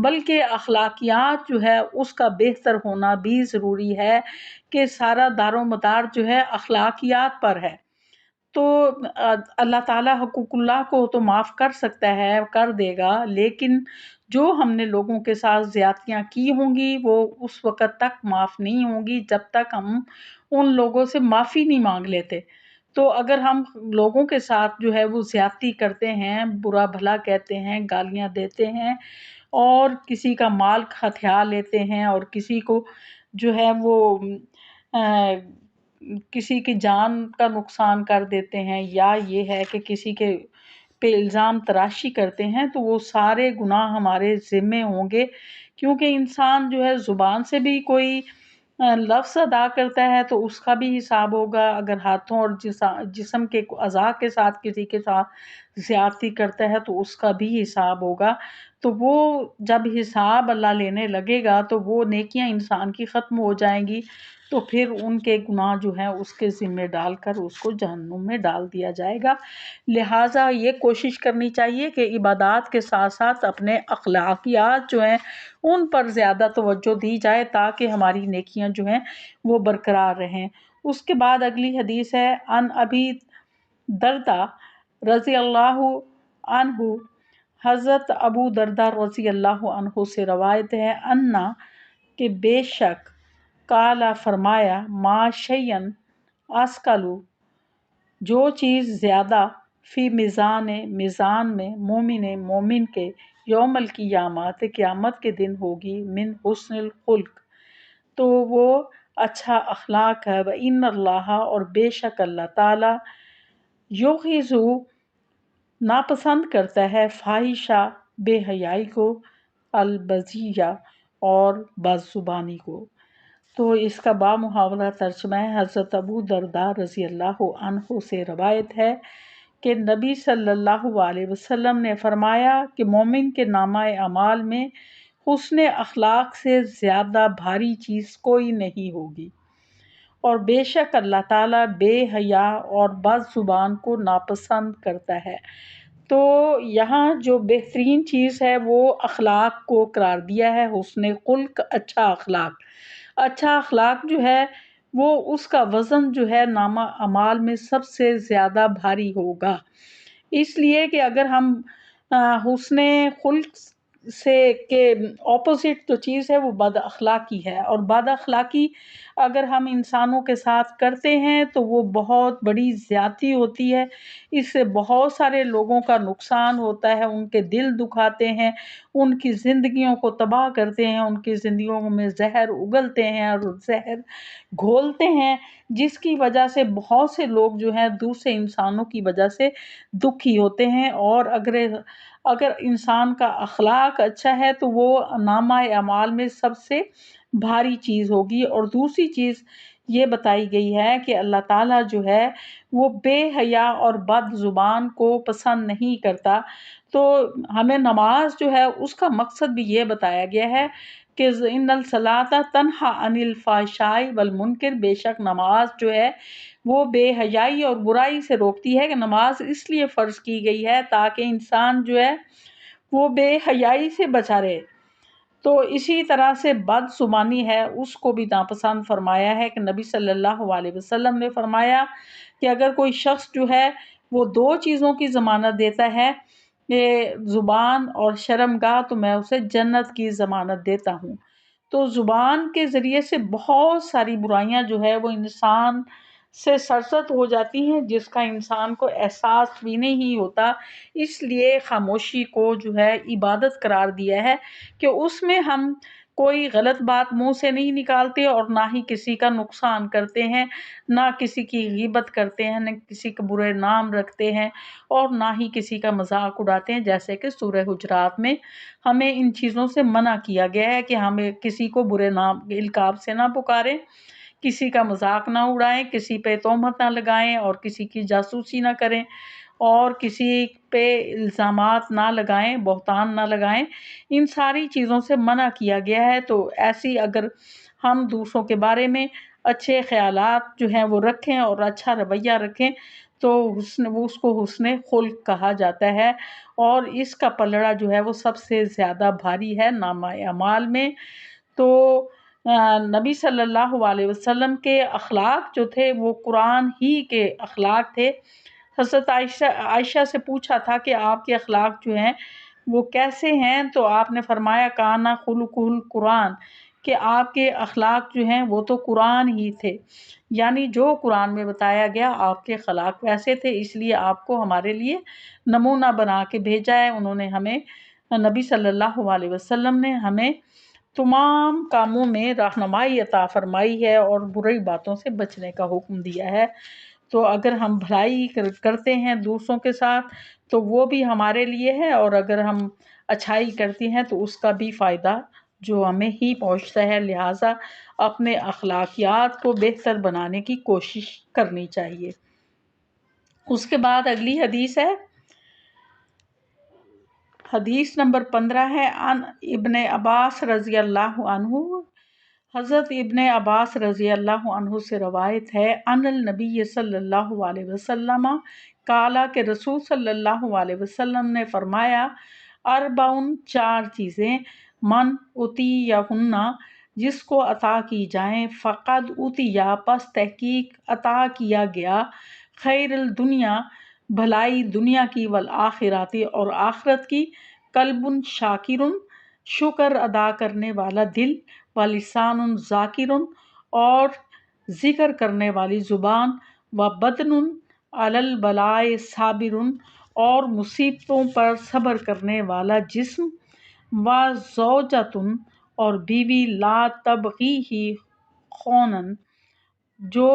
Speaker 1: بلکہ اخلاقیات جو ہے اس کا بہتر ہونا بھی ضروری ہے کہ سارا دار و مدار جو ہے اخلاقیات پر ہے۔ تو اللہ تعالیٰ حقوق اللہ کو تو معاف کر سکتا ہے، کر دے گا، لیکن جو ہم نے لوگوں کے ساتھ زیادتیاں کی ہوں گی وہ اس وقت تک معاف نہیں ہوں گی جب تک ہم ان لوگوں سے معافی نہیں مانگ لیتے۔ تو اگر ہم لوگوں کے ساتھ جو ہے وہ زیادتی کرتے ہیں، برا بھلا کہتے ہیں، گالیاں دیتے ہیں اور کسی کا مال ہتھیا لیتے ہیں اور کسی کو جو ہے وہ کسی کی جان کا نقصان کر دیتے ہیں، یا یہ ہے کہ کسی کے پہ الزام تراشی کرتے ہیں، تو وہ سارے گناہ ہمارے ذمے ہوں گے، کیونکہ انسان جو ہے زبان سے بھی کوئی لفظ ادا کرتا ہے تو اس کا بھی حساب ہوگا، اگر ہاتھوں اور جسم کے اعضاء کے ساتھ کسی کے ساتھ زیادتی کرتا ہے تو اس کا بھی حساب ہوگا۔ تو وہ جب حساب اللہ لینے لگے گا تو وہ نیکیاں انسان کی ختم ہو جائیں گی، تو پھر ان کے گناہ جو ہیں اس کے ذمے ڈال کر اس کو جہنم میں ڈال دیا جائے گا۔ لہٰذا یہ کوشش کرنی چاہیے کہ عبادات کے ساتھ ساتھ اپنے اخلاقیات جو ہیں ان پر زیادہ توجہ دی جائے تاکہ ہماری نیکیاں جو ہیں وہ برقرار رہیں۔ اس کے بعد اگلی حدیث ہے، عن ابی درداء رضی اللہ عنہ، حضرت ابو درداء رضی اللہ عنہ سے روایت ہے، انا کہ بے شک، قالا فرمایا، ما شیئن اسقل جو چیز زیادہ، فی میزان میں، مومن کے، یوم القیامت قیامت کے دن ہوگی، من حسن الخلق تو وہ اچھا اخلاق ہے، وَإِنَّ اللَّهَ اور بے شک اللہ تعالیٰ، یغض ناپسند کرتا ہے، فاحشہ بے حیائی کو، البذیء اور بد زبانی کو۔ تو اس کا بامحاورہ ترجمہ ہے، حضرت ابو درداء رضی اللہ عنہ سے روایت ہے کہ نبی صلی اللہ علیہ وسلم نے فرمایا کہ مومن کے نامہ اعمال میں حسن اخلاق سے زیادہ بھاری چیز کوئی نہیں ہوگی، اور بے شک اللہ تعالیٰ بے حیا اور بد زبان کو ناپسند کرتا ہے۔ تو یہاں جو بہترین چیز ہے وہ اخلاق کو قرار دیا ہے، حسن خلق، اچھا اخلاق۔ اچھا اخلاق جو ہے وہ اس کا وزن جو ہے نامہ اعمال میں سب سے زیادہ بھاری ہوگا، اس لیے کہ اگر ہم حسن خلق سے کے اپوزٹ جو چیز ہے وہ بد اخلاقی ہے، اور بد اخلاقی اگر ہم انسانوں کے ساتھ کرتے ہیں تو وہ بہت بڑی زیادتی ہوتی ہے، اس سے بہت سارے لوگوں کا نقصان ہوتا ہے، ان کے دل دکھاتے ہیں، ان کی زندگیوں کو تباہ کرتے ہیں، ان کی زندگیوں میں زہر اگلتے ہیں اور زہر گھولتے ہیں، جس کی وجہ سے بہت سے لوگ جو ہیں دوسرے انسانوں کی وجہ سے دکھی ہوتے ہیں۔ اور اگر انسان کا اخلاق اچھا ہے تو وہ نامہ اعمال میں سب سے بھاری چیز ہوگی۔ اور دوسری چیز یہ بتائی گئی ہے کہ اللہ تعالیٰ جو ہے وہ بے حیا اور بد زبان کو پسند نہیں کرتا، تو ہمیں نماز جو ہے اس کا مقصد بھی یہ بتایا گیا ہے کہ ان الصلاۃ تنہی عن الفحشاء والمنکر، بے شک نماز جو ہے وہ بے حیائی اور برائی سے روکتی ہے، کہ نماز اس لیے فرض کی گئی ہے تاکہ انسان جو ہے وہ بے حیائی سے بچا رہے۔ تو اسی طرح سے بد زبانی ہے، اس کو بھی ناپسند فرمایا ہے کہ نبی صلی اللہ علیہ وسلم نے فرمایا کہ اگر کوئی شخص جو ہے وہ دو چیزوں کی ضمانت دیتا ہے کہ زبان اور شرمگاہ، تو میں اسے جنت کی ضمانت دیتا ہوں۔ تو زبان کے ذریعے سے بہت ساری برائیاں جو ہے وہ انسان سے سرزد ہو جاتی ہیں، جس کا انسان کو احساس بھی نہیں ہوتا، اس لیے خاموشی کو جو ہے عبادت قرار دیا ہے کہ اس میں ہم کوئی غلط بات منہ سے نہیں نکالتے، اور نہ ہی کسی کا نقصان کرتے ہیں، نہ کسی کی غیبت کرتے ہیں، نہ کسی کا برے نام رکھتے ہیں، اور نہ ہی کسی کا مذاق اڑاتے ہیں، جیسے کہ سورہ حجرات میں ہمیں ان چیزوں سے منع کیا گیا ہے کہ ہمیں کسی کو برے نام القاب سے نہ پکاریں، کسی کا مذاق نہ اڑائیں، کسی پہ تہمت نہ لگائیں، اور کسی کی جاسوسی نہ کریں، اور کسی پہ الزامات نہ لگائیں، بہتان نہ لگائیں، ان ساری چیزوں سے منع کیا گیا ہے۔ تو ایسی اگر ہم دوسروں کے بارے میں اچھے خیالات جو ہیں وہ رکھیں اور اچھا رویہ رکھیں تو اس کو حسن خلق کہا جاتا ہے، اور اس کا پلڑا جو ہے وہ سب سے زیادہ بھاری ہے نامہ اعمال میں۔ تو نبی صلی اللہ علیہ وسلم کے اخلاق جو تھے وہ قرآن ہی کے اخلاق تھے۔ حضرت عائشہ سے پوچھا تھا کہ آپ کے اخلاق جو ہیں وہ کیسے ہیں، تو آپ نے فرمایا کانا خلقہ القرآن، کہ آپ کے اخلاق جو ہیں وہ تو قرآن ہی تھے، یعنی جو قرآن میں بتایا گیا آپ کے اخلاق ویسے تھے، اس لیے آپ کو ہمارے لیے نمونہ بنا کے بھیجا ہے۔ انہوں نے ہمیں، نبی صلی اللہ علیہ وسلم نے ہمیں تمام کاموں میں رہنمائی عطا فرمائی ہے اور بری باتوں سے بچنے کا حکم دیا ہے۔ تو اگر ہم بھلائی کرتے ہیں دوسروں کے ساتھ تو وہ بھی ہمارے لیے ہے، اور اگر ہم اچھائی کرتے ہیں تو اس کا بھی فائدہ جو ہمیں ہی پہنچتا ہے، لہٰذا اپنے اخلاقیات کو بہتر بنانے کی کوشش کرنی چاہیے۔ اس کے بعد اگلی حدیث ہے، حدیث نمبر 15 ہے، عن ابن عباس رضی اللہ عنہ، حضرت ابن عباس رضی اللہ عنہ سے روایت ہے، ان النبی صلی اللہ علیہ وسلم قال، کہ رسول صلی اللہ علیہ وسلم نے فرمایا، اربعن، چار چیزیں، من اعطیہن، جس کو عطا کی جائیں، فقد اعطی، پس تحقیق عطا کیا گیا، خیر الدنیا، بھلائی دنیا کی، والآخرات، اور آخرت کی، قلب شاکر، شکر ادا کرنے والا دل، ولسان ذاکر، اور ذکر کرنے والی زبان، وبدن علی البلاء صابر، اور مصیبتوں پر صبر کرنے والا جسم، وزوجۃ، اور بیوی، لا تبغی خونا، جو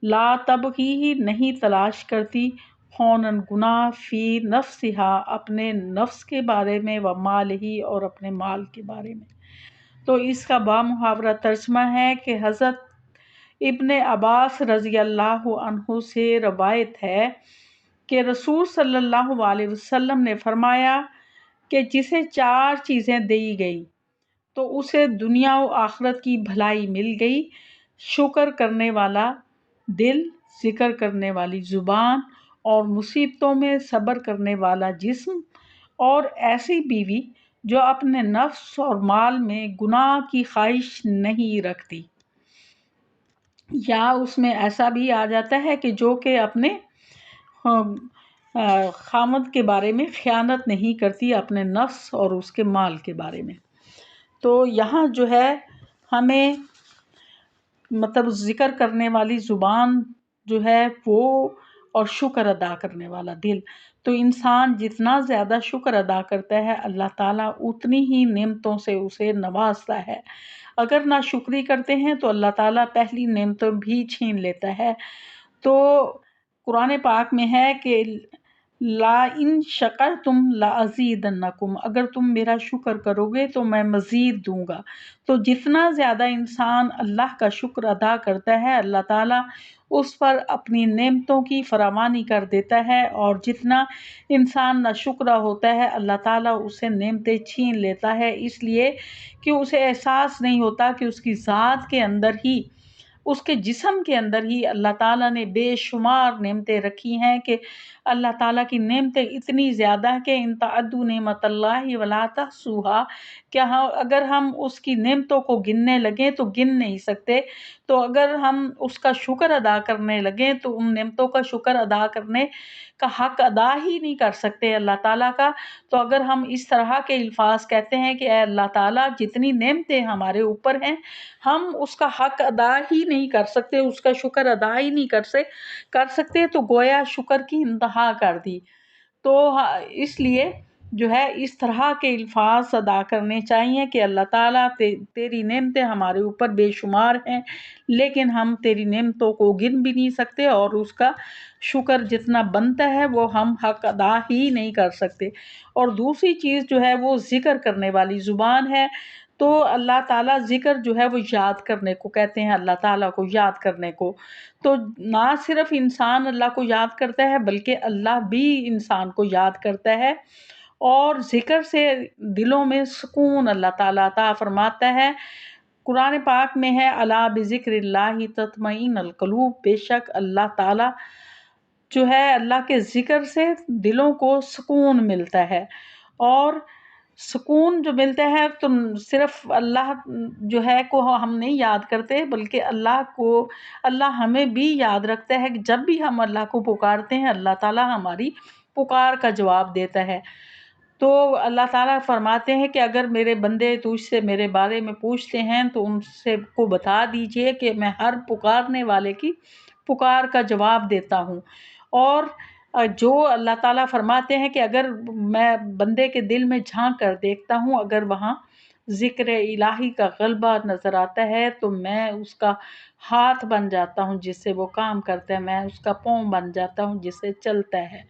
Speaker 1: لا تبغی نہیں تلاش کرتی، خونا گناہ، فی نفسہا، اپنے نفس کے بارے میں، ومال ہی، اور اپنے مال کے بارے میں۔ تو اس کا بامحاورہ ترجمہ ہے کہ حضرت ابن عباس رضی اللہ عنہ سے روایت ہے کہ رسول صلی اللہ علیہ وسلم نے فرمایا کہ جسے چار چیزیں دی گئی، تو اسے دنیا و آخرت کی بھلائی مل گئی۔ شکر کرنے والا دل، ذکر کرنے والی زبان اور مصیبتوں میں صبر کرنے والا جسم، اور ایسی بیوی جو اپنے نفس اور مال میں گناہ کی خواہش نہیں رکھتی۔ یا اس میں ایسا بھی آ جاتا ہے کہ جو کہ اپنے خامد کے بارے میں خیانت نہیں کرتی، اپنے نفس اور اس کے مال کے بارے میں۔ تو یہاں جو ہے ہمیں مطلب ذکر کرنے والی زبان جو ہے وہ، اور شکر ادا کرنے والا دل، تو انسان جتنا زیادہ شکر ادا کرتا ہے اللہ تعالیٰ اتنی ہی نعمتوں سے اسے نوازتا ہے۔ اگر ناشکری کرتے ہیں تو اللہ تعالیٰ پہلی نعمتوں بھی چھین لیتا ہے۔ تو قرآن پاک میں ہے کہ لا ان شکرتم لازیدنکم، اگر تم میرا شکر کرو گے تو میں مزید دوں گا۔ تو جتنا زیادہ انسان اللہ کا شکر ادا کرتا ہے اللہ تعالیٰ اس پر اپنی نعمتوں کی فراوانی کر دیتا ہے، اور جتنا انسان ناشکرا ہوتا ہے اللہ تعالیٰ اسے نعمتیں چھین لیتا ہے، اس لیے کہ اسے احساس نہیں ہوتا کہ اس کی ذات کے اندر ہی، اس کے جسم کے اندر ہی اللہ تعالیٰ نے بے شمار نعمتیں رکھی ہیں، کہ اللہ تعالیٰ کی نعمتیں اتنی زیادہ ہیں کہ ان تعدوا نعمت اللہ ولا تحصوها، کہ اگر ہم اس کی نعمتوں کو گننے لگیں تو گن نہیں سکتے۔ تو اگر ہم اس کا شکر ادا کرنے لگیں تو ان نعمتوں کا شکر ادا کرنے کا حق ادا ہی نہیں کر سکتے اللہ تعالیٰ کا۔ تو اگر ہم اس طرح کے الفاظ کہتے ہیں کہ اے اللہ تعالیٰ جتنی نعمتیں ہمارے اوپر ہیں ہم اس کا حق ادا ہی نہیں کر سکتے، اس کا شکر ادا ہی نہیں کر سکتے، تو گویا شکر کی انتہا کر دی۔ تو اس لیے جو ہے اس طرح کے الفاظ ادا کرنے چاہیے کہ اللہ تعالیٰ تیری نعمتیں ہمارے اوپر بے شمار ہیں، لیکن ہم تیری نعمتوں کو گن بھی نہیں سکتے، اور اس کا شکر جتنا بنتا ہے وہ ہم حق ادا ہی نہیں کر سکتے۔ اور دوسری چیز جو ہے وہ ذکر کرنے والی زبان ہے۔ تو اللہ تعالیٰ ذکر جو ہے وہ یاد کرنے کو کہتے ہیں، اللہ تعالیٰ کو یاد کرنے کو۔ تو نہ صرف انسان اللہ کو یاد کرتا ہے بلکہ اللہ بھی انسان کو یاد کرتا ہے، اور ذکر سے دلوں میں سکون اللہ تعالیٰ عطا فرماتا ہے۔ قرآن پاک میں ہے الا بذکر اللہ تطمئن القلوب، بے شک اللہ تعالیٰ جو ہے اللہ کے ذکر سے دلوں کو سکون ملتا ہے۔ اور سکون جو ملتا ہے تو صرف اللہ جو ہے کو ہم نہیں یاد کرتے بلکہ اللہ ہمیں بھی یاد رکھتا ہے، کہ جب بھی ہم اللہ کو پکارتے ہیں اللہ تعالیٰ ہماری پکار کا جواب دیتا ہے۔ تو اللہ تعالیٰ فرماتے ہیں کہ اگر میرے بندے تجھ سے میرے بارے میں پوچھتے ہیں تو ان سے کو بتا دیجئے کہ میں ہر پکارنے والے کی پکار کا جواب دیتا ہوں۔ اور جو اللہ تعالیٰ فرماتے ہیں کہ اگر میں بندے کے دل میں جھانک کر دیکھتا ہوں، اگر وہاں ذکر الہی کا غلبہ نظر آتا ہے تو میں اس کا ہاتھ بن جاتا ہوں جس سے وہ کام کرتا ہے، میں اس کا پاؤں بن جاتا ہوں جس سے چلتا ہے،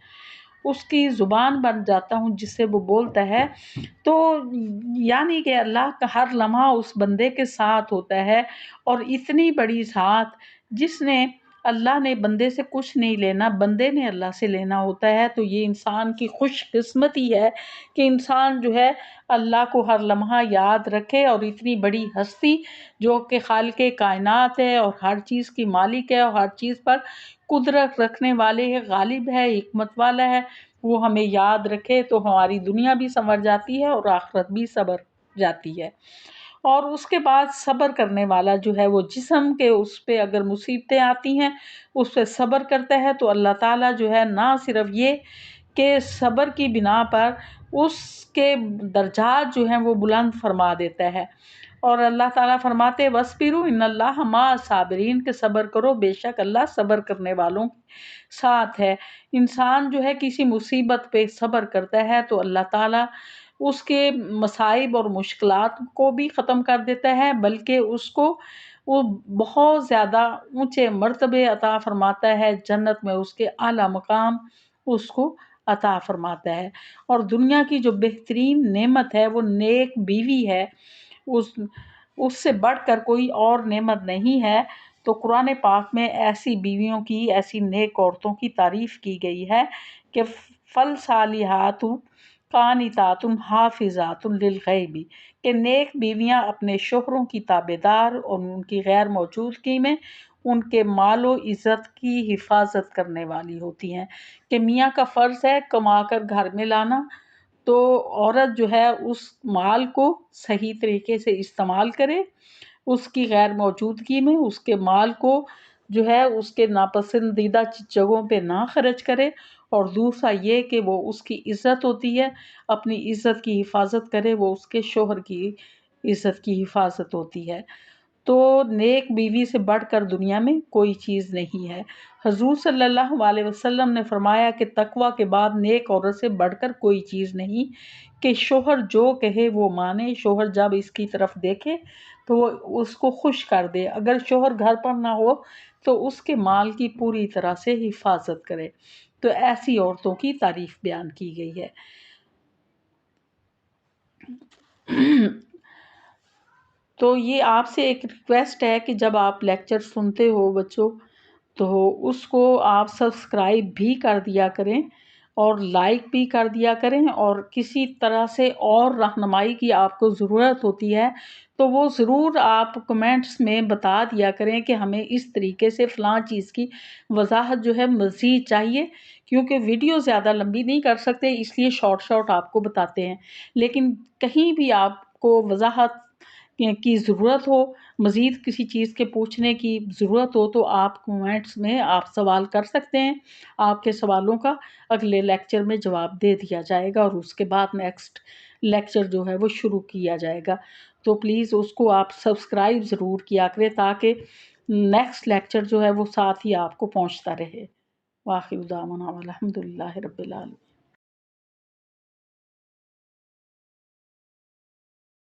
Speaker 1: اس کی زبان بن جاتا ہوں جس سے وہ بولتا ہے۔ تو یعنی کہ اللہ کا ہر لمحہ اس بندے کے ساتھ ہوتا ہے، اور اتنی بڑی ذات جس نے اللہ نے بندے سے کچھ نہیں لینا، بندے نے اللہ سے لینا ہوتا ہے۔ تو یہ انسان کی خوش قسمتی ہے کہ انسان جو ہے اللہ کو ہر لمحہ یاد رکھے، اور اتنی بڑی ہستی جو کہ خالق کائنات ہے اور ہر چیز کی مالک ہے اور ہر چیز پر قدرت رکھنے والے ہے، غالب ہے، حکمت والا ہے، وہ ہمیں یاد رکھے تو ہماری دنیا بھی سنور جاتی ہے اور آخرت بھی سنور جاتی ہے۔ اور اس کے بعد صبر کرنے والا جو ہے وہ جسم کے اس پہ اگر مصیبتیں آتی ہیں اس پہ صبر کرتا ہے تو اللہ تعالیٰ جو ہے نہ صرف یہ کہ صبر کی بنا پر اس کے درجات جو ہیں وہ بلند فرما دیتا ہے، اور اللہ تعالیٰ فرماتے وَاصْبِرُوا إِنَّ اللَّهَ مَعَ الصَّابِرِينَ، کہ صبر کرو بے شک اللہ صبر کرنے والوں کے ساتھ ہے۔ انسان جو ہے کسی مصیبت پہ صبر کرتا ہے تو اللہ تعالیٰ اس کے مصائب اور مشکلات کو بھی ختم کر دیتا ہے، بلکہ اس کو وہ بہت زیادہ اونچے مرتبے عطا فرماتا ہے، جنت میں اس کے اعلیٰ مقام اس کو عطا فرماتا ہے۔ اور دنیا کی جو بہترین نعمت ہے وہ نیک بیوی ہے، اس سے بڑھ کر کوئی اور نعمت نہیں ہے۔ تو قرآن پاک میں ایسی بیویوں کی، ایسی نیک عورتوں کی تعریف کی گئی ہے کہ فالصالحات قانتاتن حافظاتن للغیبی، کہ نیک بیویاں اپنے شوہروں کی تابعدار اور ان کی غیر موجودگی میں ان کے مال و عزت کی حفاظت کرنے والی ہوتی ہیں، کہ میاں کا فرض ہے کما کر گھر میں لانا، تو عورت جو ہے اس مال کو صحیح طریقے سے استعمال کرے، اس کی غیر موجودگی میں اس کے مال کو جو ہے اس کے ناپسندیدہ جگہوں پہ نہ خرچ کرے، اور دوسرا یہ کہ وہ اس کی عزت ہوتی ہے، اپنی عزت کی حفاظت کرے، وہ اس کے شوہر کی عزت کی حفاظت ہوتی ہے۔ تو نیک بیوی سے بڑھ کر دنیا میں کوئی چیز نہیں ہے۔ حضور صلی اللہ علیہ وسلم نے فرمایا کہ تقوی کے بعد نیک عورت سے بڑھ کر کوئی چیز نہیں، کہ شوہر جو کہے وہ مانے، شوہر جب اس کی طرف دیکھے تو وہ اس کو خوش کر دے، اگر شوہر گھر پر نہ ہو تو اس کے مال کی پوری طرح سے حفاظت کرے۔ تو ایسی عورتوں کی تعریف بیان کی گئی ہے۔ تو یہ آپ سے ایک ریکویسٹ ہے کہ جب آپ لیکچر سنتے ہو بچوں، تو اس کو آپ سبسکرائب بھی کر دیا کریں اور لائک بھی کر دیا کریں، اور کسی طرح سے اور رہنمائی کی آپ کو ضرورت ہوتی ہے تو وہ ضرور آپ کمنٹس میں بتا دیا کریں کہ ہمیں اس طریقے سے فلاں چیز کی وضاحت جو ہے مزید چاہیے، کیونکہ ویڈیو زیادہ لمبی نہیں کر سکتے اس لیے شارٹ شارٹ آپ کو بتاتے ہیں، لیکن کہیں بھی آپ کو وضاحت کی ضرورت ہو، مزید کسی چیز کے پوچھنے کی ضرورت ہو، تو آپ کومنٹس میں آپ سوال کر سکتے ہیں، آپ کے سوالوں کا اگلے لیکچر میں جواب دے دیا جائے گا، اور اس کے بعد نیکسٹ لیکچر جو ہے وہ شروع کیا جائے گا۔ تو پلیز اس کو آپ سبسکرائب ضرور کیا کریں تاکہ نیکسٹ لیکچر جو ہے وہ ساتھ ہی آپ کو پہنچتا رہے۔ وآخر دعوانا الحمد للہ رب العالمین۔